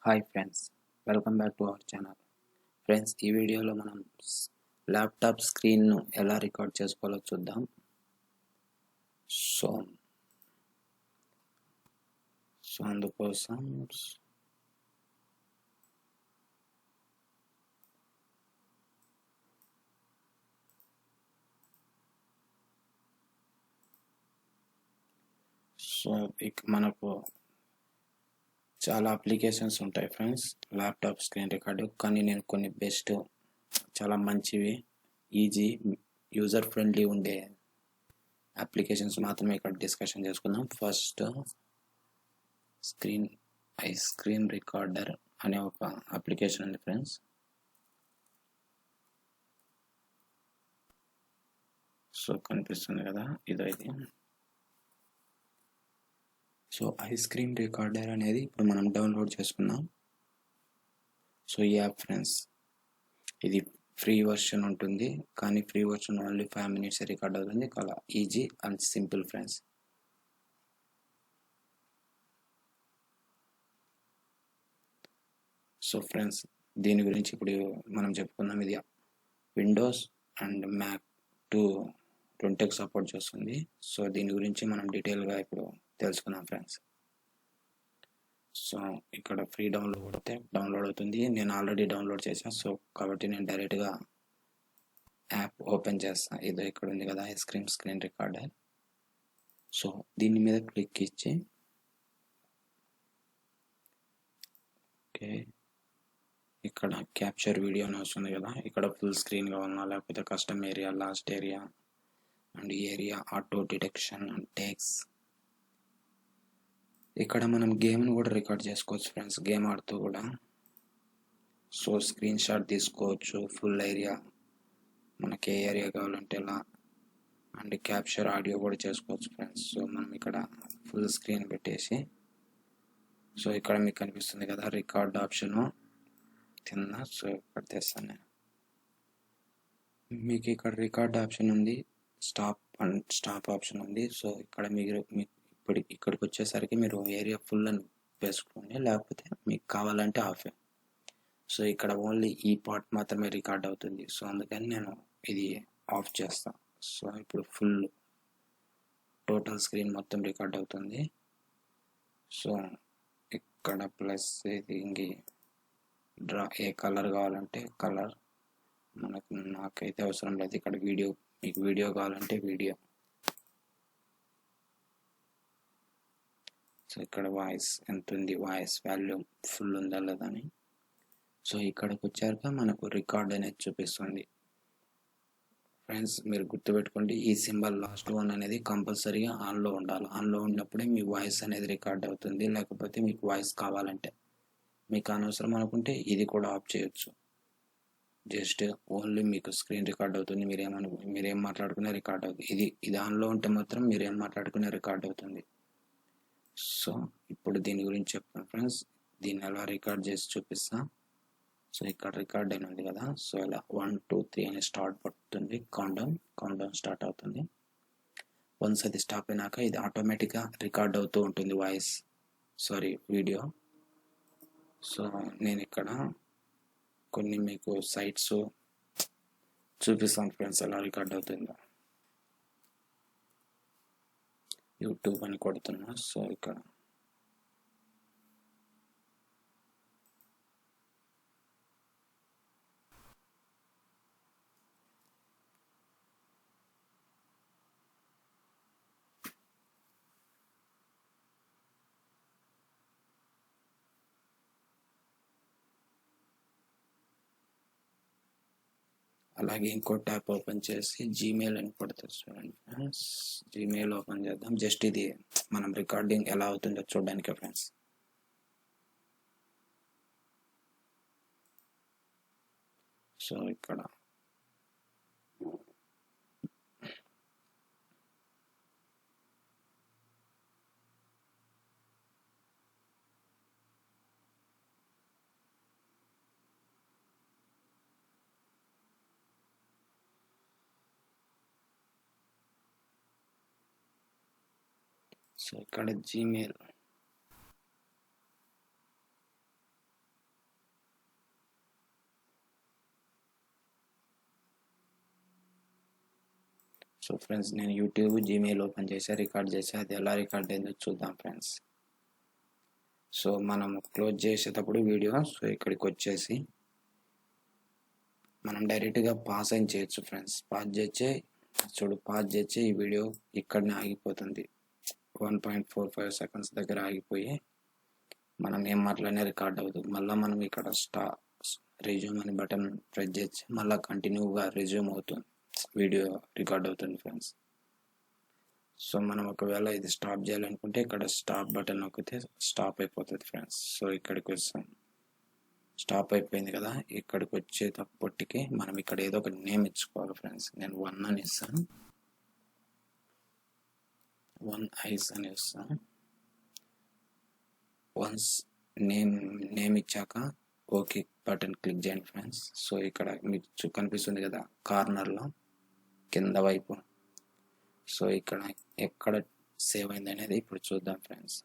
Hi friends, welcome back to our channel. Friends, ఈ వీడియోలో మనం ల్యాప్టాప్ స్క్రీన్ను ఎలా రికార్డ్ చేసుకోవాలో చూద్దాం. సో సో అందుకోసం మనకు చాలా అప్లికేషన్స్ ఉంటాయి ఫ్రెండ్స్ ల్యాప్టాప్ స్క్రీన్ రికార్డు. కానీ నేను కొన్ని బెస్ట్, చాలా మంచివి, ఈజీ, యూజర్ ఫ్రెండ్లీ ఉండే అప్లికేషన్స్ మాత్రమే ఇక్కడ డిస్కషన్ చేసుకుందాం. ఫస్ట్ స్క్రీన్ రికార్డర్ అనే ఒక అప్లికేషన్ ఉంది ఫ్రెండ్స్. సో కనిపిస్తుంది కదా, ఇదైతే. సో స్క్రీన్ రికార్డర్ అనేది ఇప్పుడు మనం డౌన్లోడ్ చేసుకుందాం. సో ఈ యాప్ ఫ్రెండ్స్, ఇది ఫ్రీ వర్షన్ ఉంటుంది, కానీ free version only 5 minutes record అవుతుంది. చాలా easy and simple friends. So friends, దీని గురించి ఇప్పుడు మనం చెప్పుకుందాం. ఇది విండోస్ అండ్ మ్యాక్ 2 సపోర్ట్ చేస్తుంది. సో దీని గురించి మనం డీటెయిల్గా ఇప్పుడు తెలుసుకుందాం ఫ్రెండ్స్. సో ఇక్కడ ఫ్రీ డౌన్లోడ్ అయితే డౌన్లోడ్ అవుతుంది. నేను ఆల్రెడీ డౌన్లోడ్ చేశాను. సో కాబట్టి నేను డైరెక్ట్గా యాప్ ఓపెన్ చేస్తాను. ఇదో ఇక్కడ ఉంది కదా, స్క్రీన్ రికార్డర్. సో దీని మీద క్లిక్ ఇచ్చి ఓకే, ఇక్కడ క్యాప్చర్ వీడియో అని వస్తుంది కదా, ఇక్కడ ఫుల్ స్క్రీన్ కావాలన్నా లేకపోతే custom area, last area and area, auto detection and text. ఇక్కడ మనం గేమ్ను కూడా రికార్డ్ చేసుకోవచ్చు ఫ్రెండ్స్, గేమ్ ఆడుతూ కూడా. సో స్క్రీన్ షాట్ తీసుకోవచ్చు, ఫుల్ ఏరియా, మనకి ఏ ఏరియా కావాలంటే అలా, అండ్ క్యాప్చర్ ఆడియో కూడా చేసుకోవచ్చు ఫ్రెండ్స్. సో మనం ఇక్కడ ఫుల్ స్క్రీన్ పెట్టేసి, సో ఇక్కడ మీకు కనిపిస్తుంది కదా రికార్డ్ ఆప్షను కింద. సో ఇక్కడ తెస్తాను నేను. మీకు ఇక్కడ రికార్డ్ ఆప్షన్ ఉంది, స్టాప్ ఆప్షన్ ఉంది. సో ఇక్కడ మీరు ఇక్కడికి వచ్చేసరికి మీరు ఏరియా ఫుల్ అని వేసుకోండి, లేకపోతే మీకు కావాలంటే ఆఫ్. సో ఇక్కడ ఓన్లీ ఈ పార్ట్ మాత్రమే రికార్డ్ అవుతుంది. సో అందుకని నేను ఇది ఆఫ్ చేస్తాను. సో ఇప్పుడు ఫుల్ టోటల్ స్క్రీన్ మొత్తం రికార్డ్ అవుతుంది. సో ఇక్కడ ప్లస్ ఇది ఏ కలర్ కావాలంటే కలర్, నాకైతే అవసరం లేదు. ఇక్కడ మీకు వీడియో కావాలంటే వీడియో. సో ఇక్కడ వాయిస్ ఎంత ఉంది, వాయిస్ వాల్యూమ్ ఫుల్ ఉందా లేదా అని. సో ఇక్కడికి వచ్చాక మనకు రికార్డ్ అనేది చూపిస్తుంది ఫ్రెండ్స్. మీరు గుర్తుపెట్టుకోండి, ఈ సింబల్ లాస్ట్ వన్ అనేది కంపల్సరీగా ఆన్లో ఉండాలి. ఆన్లో ఉన్నప్పుడే మీ వాయిస్ అనేది రికార్డ్ అవుతుంది. లేకపోతే మీకు వాయిస్ కావాలంటే, మీకు అనవసరం అనుకుంటే ఇది కూడా ఆఫ్ చేయొచ్చు. జస్ట్ ఓన్లీ మీకు స్క్రీన్ రికార్డ్ అవుతుంది, మీరేం మాట్లాడుకునే రికార్డ్ అవుతుంది. ఇది ఆన్లో ఉంటే మాత్రం మీరేం మాట్లాడుకునే రికార్డ్ అవుతుంది. సో ఇప్పుడు దీని గురించి చెప్తాను ఫ్రెండ్స్, దీన్ని ఎలా రికార్డ్ చేసి చూపిస్తా. సో ఇక్కడ రికార్డ్ అయిన ఉంది కదా, సో ఇలా 1 2 3 అని స్టార్ట్ పడుతుంది, కౌంట్ డౌన్ స్టార్ట్ అవుతుంది. వన్స్ అది స్టాప్ అయినాక ఇది ఆటోమేటిక్గా రికార్డ్ అవుతూ ఉంటుంది వీడియో. సో నేను ఇక్కడ కొన్ని మీకు సైట్స్ చూపిస్తాను ఫ్రెండ్స్, ఎలా రికార్డ్ అవుతుందో. యూట్యూబ్ అని కొడుతున్నా. సో ఇక్కడ అలాగే ఇంకో ట్యాప్ ఓపెన్ చేసి జీమెయిల్ అని కొడుతుంది చూడండి ఫ్రెండ్స్. జీమెయిల్ ఓపెన్ చేద్దాం. జస్ట్ ఇది మనం రికార్డింగ్ ఎలా అవుతుందో చూడడానికి ఫ్రెండ్స్. సో ఇక్కడ జీమెయిల్ సో ఫ్రెండ్స్ నేను యూట్యూబ్ జీమెయిల్ ఓపెన్ చేసి రికార్డ్ చేసి అది ఎలా రికార్డ్ అయిందో చూద్దాం ఫ్రెండ్స్. సో మనం క్లోజ్ చేసేటప్పుడు వీడియో సో ఇక్కడికి వచ్చేసి మనం డైరెక్ట్గా పాస్ అయిన చేయొచ్చు ఫ్రెండ్స్. పాస్ చేసి ఈ వీడియో ఇక్కడనే ఆగిపోతుంది. 1.45 సెకండ్స్ దగ్గర ఆగిపోయి మనం ఏం మాట్లాడినా రికార్డ్ అవుతుంది. మళ్ళీ మనం ఇక్కడ రెజ్యూమ్ అని బటన్ ప్రెస్ చేసి మళ్ళీ కంటిన్యూగా రెజ్యూమ్ అవుతుంది, వీడియో రికార్డ్ అవుతుంది ఫ్రెండ్స్. సో మనం ఒకవేళ ఇది స్టాప్ చేయాలనుకుంటే ఇక్కడ స్టాప్ బటన్ నొక్కితే స్టాప్ అయిపోతుంది ఫ్రెండ్స్. సో ఇక్కడికి వస్తాం, స్టాప్ అయిపోయింది కదా. ఇక్కడికి వచ్చేటప్పటికి మనం ఇక్కడ ఏదో ఒక నేమ్ ఇచ్చుకోవాలి ఫ్రెండ్స్. నేను 1 అని ఇస్తాను, 1 ఐస్ అని ఇస్తాను. వన్స్ నేమ్ ఇచ్చాక ఓకే బటన్ క్లిక్ చేయండి ఫ్రెండ్స్. సో ఇక్కడ మీకు కనిపిస్తుంది కదా కార్నర్లో కింద వైపు. సో ఇక్కడ ఎక్కడ సేవ్ అయింది అనేది ఇప్పుడు చూద్దాం ఫ్రెండ్స్.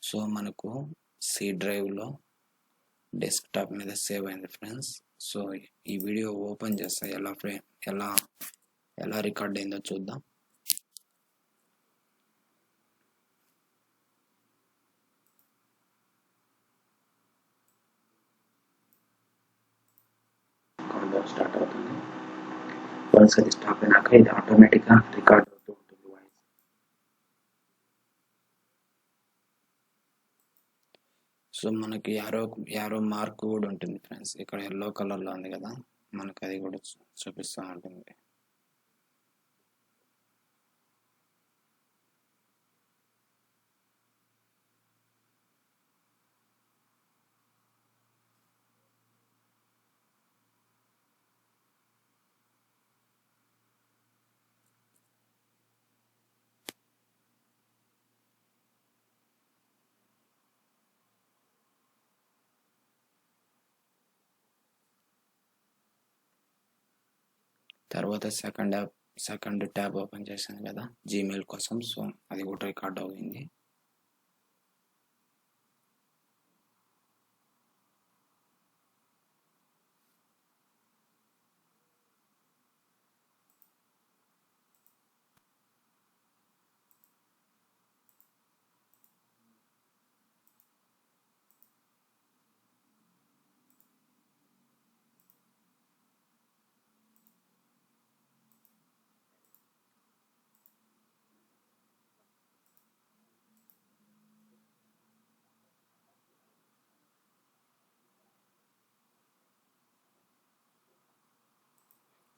సో మనకు సి డ్రైవ్లో డెస్క్టాప్ మీద సేవ్ అయింది ఫ్రెండ్స్. సో ఈ వీడియో ఓపెన్ చేస్తా ఎలా రికార్డ్ అయిందో చూద్దాం. స్టార్ట్ అవుతుంది. వన్స్ అది స్టాప్ అయినాక ఇది ఆటోమేటిక్గా రికార్డ్ అవుతూ ఉంటుంది వాయిస్. సో మనకి యారో మార్క్ కూడా ఉంటుంది ఫ్రెండ్స్. ఇక్కడ ఎల్లో కలర్లో ఉంది కదా, మనకు అది కూడా చూపిస్తూ ఉంటుంది. తర్వాత సెకండ్ ట్యాబ్ ఓపెన్ చేశాను కదా జీమెయిల్ కోసం. సో అది కూడా రికార్డ్ అయింది.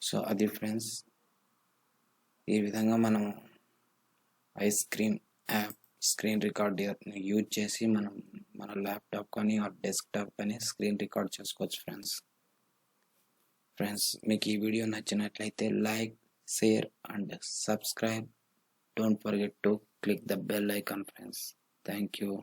సో అది ఫ్రెండ్స్, ఈ విధంగా మనం స్క్రీన్ రికార్డర్ని యూజ్ చేసి మనం మన ల్యాప్టాప్ కానీ డెస్క్టాప్ కానీ స్క్రీన్ రికార్డ్ చేసుకోవచ్చు ఫ్రెండ్స్. మీకు ఈ వీడియో నచ్చినట్లయితే like, share and subscribe. Don't forget to click the bell icon friends. Thank you.